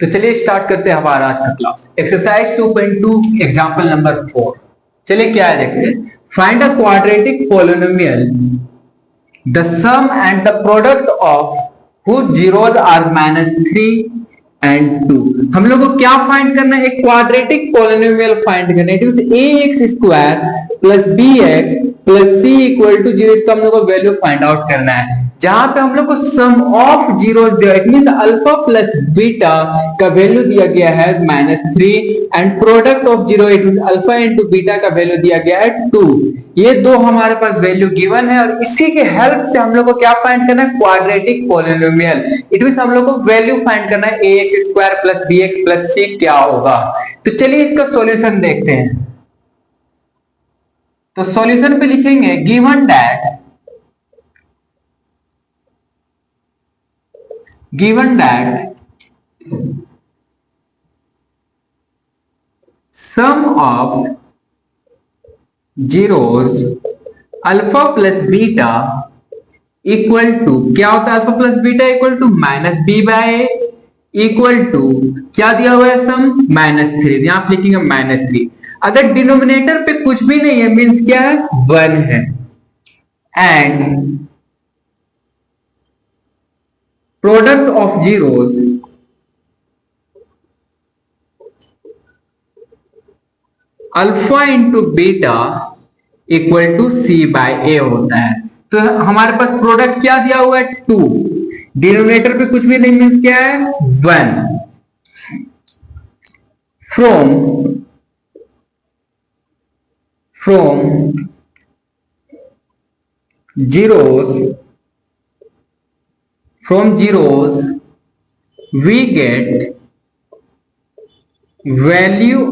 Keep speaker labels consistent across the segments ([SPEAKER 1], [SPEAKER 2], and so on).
[SPEAKER 1] तो चलिए स्टार्ट करते हैं हमारा आज का क्लास। Exercise 2.2 example number 4। चलिए क्या है देखते हैं। Find a quadratic polynomial the sum and the product of whose zeros are -3 and 2। हम लोग को क्या फाइंड करना है? एक क्वाड्रेटिक पोलिनोमियल फाइंड करना है। It is ax square plus bx plus c equal to 0। इसका हम लोग को वैल्यू फाइंड आउट करना है, जहां पे हम लोग को सम ऑफ जीरोस दिया, it means alpha plus beta का वैल्यू दिया गया है -3 and product of zero it means alpha into beta का वैल्यू दिया गया है 2। ये दो हमारे पास वैल्यू गिवन है और इसी के हेल्प से हम लोग को क्या फाइंड करना है? Quadratic polynomial. इट मींस हम लोग को वैल्यू फाइंड करना है ax square plus bx plus c क्या होगा। तो चलिए इसका सॉल्यूशन देखते हैं। तो सॉल्यूशन पे लिखेंगे given that sum of zeros alpha plus beta equal to क्या होता है? Alpha plus beta equal to -b/a equal to क्या दिया हुआ है? सम -3। यहां आप लिखेंगे -3। अगर डिनोमिनेटर पे कुछ भी नहीं है मींस क्या है? 1 है। And product of zeros alpha into beta equal to c/a होता है। तो हमारे पास प्रोडक्ट क्या दिया हुआ है? 2। डिनोमिनेटर पे कुछ भी नहीं मींस क्या है? 1। From zeros we get value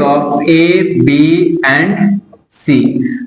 [SPEAKER 1] of a b and c।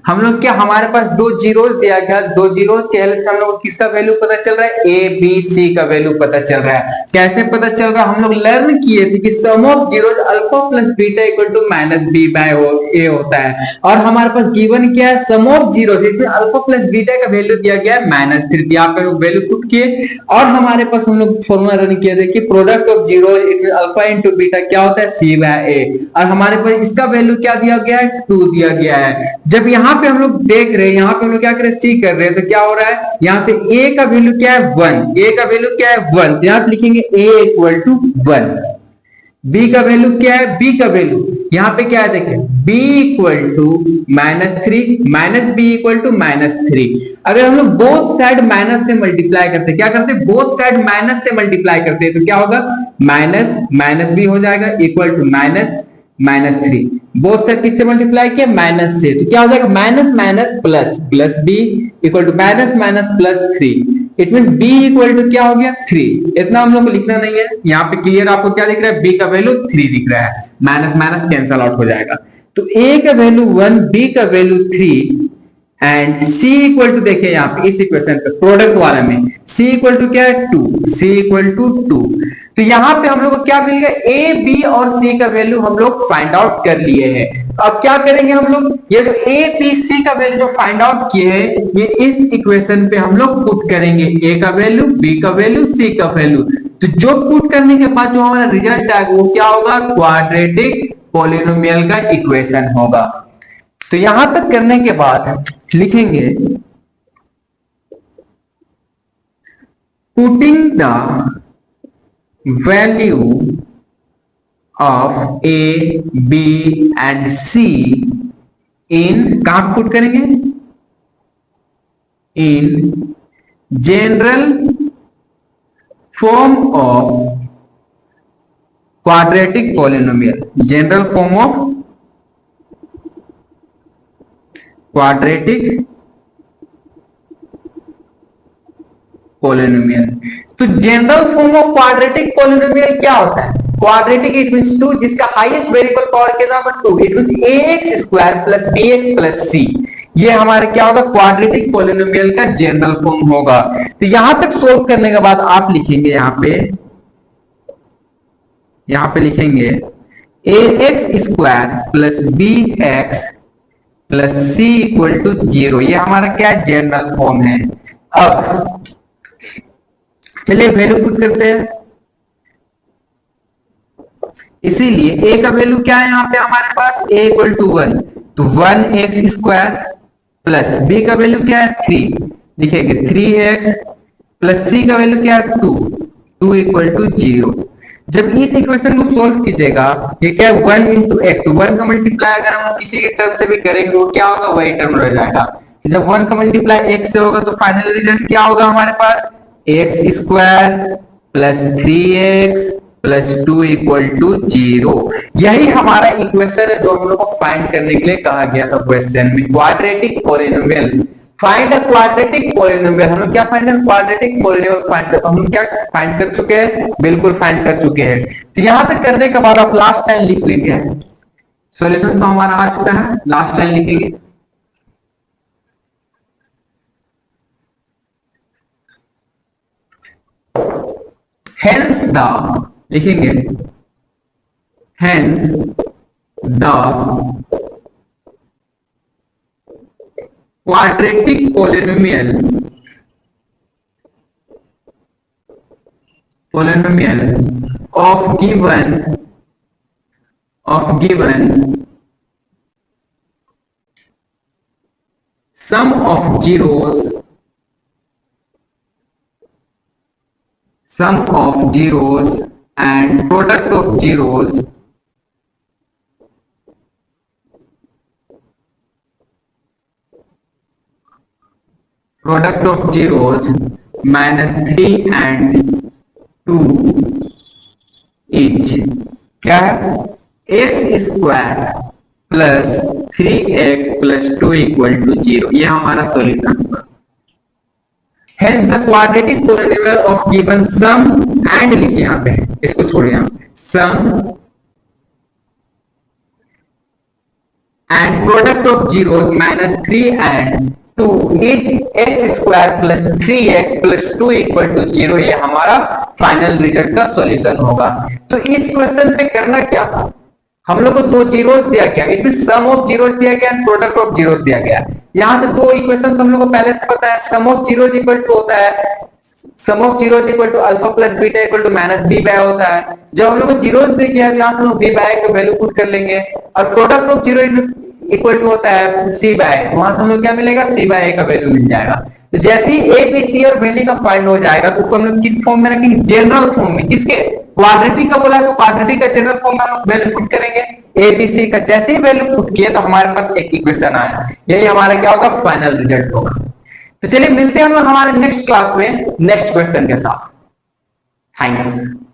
[SPEAKER 1] हम लोग क्या, हमारे पास दो जीरोस दिया गया, दो जीरोस के हेल्प से हम लोग को किसका वैल्यू पता चल रहा है? a b c का वैल्यू पता चल रहा है। कैसे पता चल रहा है? हम लोग लर्न किए थे कि sum of zeros alpha plus beta equal to -b/a होता है और हमारे पास गिवन क्या है? सम ऑफ जीरोस इसमें अल्फा प्लस बीटा का वैल्यू दिया गया है -3। यहाँ पे लोग वैल्यू पुट किए और हमारे पास हम लोग फॉर्मूला रन किए थे कि product of zeros it means alpha into beta क्या होता है? c/a। और हमारे पास इसका वैल्यू क्या दिया गया है? 2 दिया गया है। जब यहाँ पे हम लोग देख रहे हैं, यहाँ पे हम लोग क्या कर रहे हैं? सी कर रहे हैं, तो क्या हो रहा है? यहाँ से a का वैल्यू क्या है? 1। a का वैल्यू क्या है? 1। तो यहाँ पे लिखेंगे a इक्वल टू 1। b का वैल्यू क्या है? b का वैल्यू यहाँ पे क्या है देखें, b equal to -3 minus b equal to -3। अगर हम लोग बोथ साइड माइनस से मल्टीप्लाई करते हैं, क्या करते हैं? बोथ साइड माइनस से मल्टीप्लाई करते हैं, तो क्या होगा? माइनस माइनस b हो जाएगा इक्वल टू -3। बोथ साइड किससे मल्टीप्लाई किया? माइनस से, तो क्या हो जाएगा? Minus minus plus plus b equal to minus minus plus 3। It means b equal to क्या हो गया? 3। इतना हम लोग को लिखना नहीं है। यहाँ पे क्लियर आपको क्या दिख रहा है? b का वैल्यू 3 दिख रहा है। माइनस माइनस कैंसल आउट हो जाएगा। तो a का वैल्यू 1, b का value 3 and c equal to देखिए यहाँ पे इस इक्वेशन पे प्रोडक्ट वाला में c इक्वल टू क्या है? 2। c equal to 2। तो यहाँ पे हम लोग को क्या मिल गया? a b और c का वैल्यू हम लोग फाइंड आउट कर लिए हैं। अब क्या करेंगे हम लोग? ये जो a b c का वैल्यू जो फाइंड आउट किए हैं ये इस इक्वेशन पे हम लोग पुट करेंगे। a का वैल्यू, b का वैल्यू, c का वैल्यू। तो जो पुट करने के बाद जो हमारा रिजल्ट आएगा वो क्या होगा? क्वाड्रेटिक पोलिनोमियल का इक्वेशन होगा। तो यहां तक करने के बाद लिखेंगे putting the value of a b and c इन, कहां पुट करेंगे? In general form of quadratic polynomial. General form of quadratic polynomial. तो general form of quadratic polynomial क्या होता है? क्वाड्रेटिक इट मींस 2 जिसका हाईएस्ट वेरिएबल पावर के number 2 it means ax square plus bx plus c। ये हमारे क्या होगा? क्वाड्रेटिक पोलिनोमियल का जनरल फॉर्म होगा। तो यहां तक सोल्व करने के बाद आप लिखेंगे यहां पे लिखेंगे ax square plus bx plus c equal to 0। ये हमारा क्या जनरल फॉर्म है। अब चलिए वैल्यू पुट करते हैं। इसीलिए a का वैल्यू क्या है यहाँ पे हमारे पास, a इक्वल टू 1, तो 1x² प्लस b का वैल्यू क्या है 3, लिखेंगे 3x प्लस c का वैल्यू क्या है 2 इक्वल टू 0। जब इस इक्वेशन को सोल्व कीजिएगा, ये क्या है 1 इंटू एक्स, तो 1 का मल्टीप्लाई अगर हम किसी के टर्म से भी करेंगे वो क्या होगा, वही टर्म रह जाएगा। तो जब 1 का मल्टीप्लाई x से होगा तो फाइनल रिजल्ट क्या होगा हमारे पास, x² plus 3x plus 2 equal to 0। यही हमारा इक्वेशन है जो हम लोग को फाइंड करने के लिए कहा गया था क्वेश्चन में, quadratic polynomial. Find a quadratic polynomial, हम लोग क्या फाइंड कर, क्वाड्रेटिक पॉलिनोमियल फाइंड कर, हम क्या फाइंड कर चुके हैं, बिल्कुल फाइंड कर चुके हैं। तो यहां तक करने के बाद आप लास्ट लाइन लिख लीजिए, सॉल्यूशन तो हमारा आ चुका है, लास्ट लाइन लिखेंगे। हेंस द, लिखेंगे hence the quadratic polynomial of given sum of zeros and product of zeros minus 3 and 2 each क्या है, x² plus 3x plus 2 equal to 0, ये हमारा सॉल्यूशन होगा। Hence the quadratic polynomial of given sum and, लिखिए यहाँ पे, इसको छोड़िए यहाँ पे, sum and product of zeros minus 3 and 2 each x² plus 3x plus 2 equal to 0, ये हमारा फाइनल रिजल्ट का सॉल्यूशन होगा। तो इस क्वेश्चन पे करना क्या था, हम लोग को दो जीरोस दिया गया, it mean sum of zeros दिया गया एंड प्रोडक्ट ऑफ जीरोस दिया गया। यहां से दो इक्वेशन तो हम लोग को पहले से पता है, sum of zeros equal to होता है, sum of zeros equal to alpha plus beta equal to minus B by होता है। जब हम लोग को जीरोस दे दिया, यहां से हम लोग बी बाय का वैल्यू पुट कर लेंगे, और product of zero equal to होता है सी बाय, वहां से हम लोग क्या मिलेगा, सी बाय ए का वैल्यू मिल जाएगा। तो जैसे ही ए बी सी और वैल्यू का फाइंड हो जाएगा तो उसको हम लोग किस फॉर्म में रखेंगे, जनरल फॉर्म में, किसके, क्वाड्रेटिक का बोला है तो क्वाड्रेटिक का जनरल फॉर्म में हम लोग वैल्यू पुट करेंगे, ए बी सी का जैसे ही वैल्यू पुट किए तो हमारे पास एक इक्वेशन आया, यही हमारा क्या होगा, फाइनल रिजल्ट होगा। तो चलिए मिलते हैं हम लोग हमारे नेक्स्ट क्लास में नेक्स्ट क्वेश्चन के साथ। Thank you.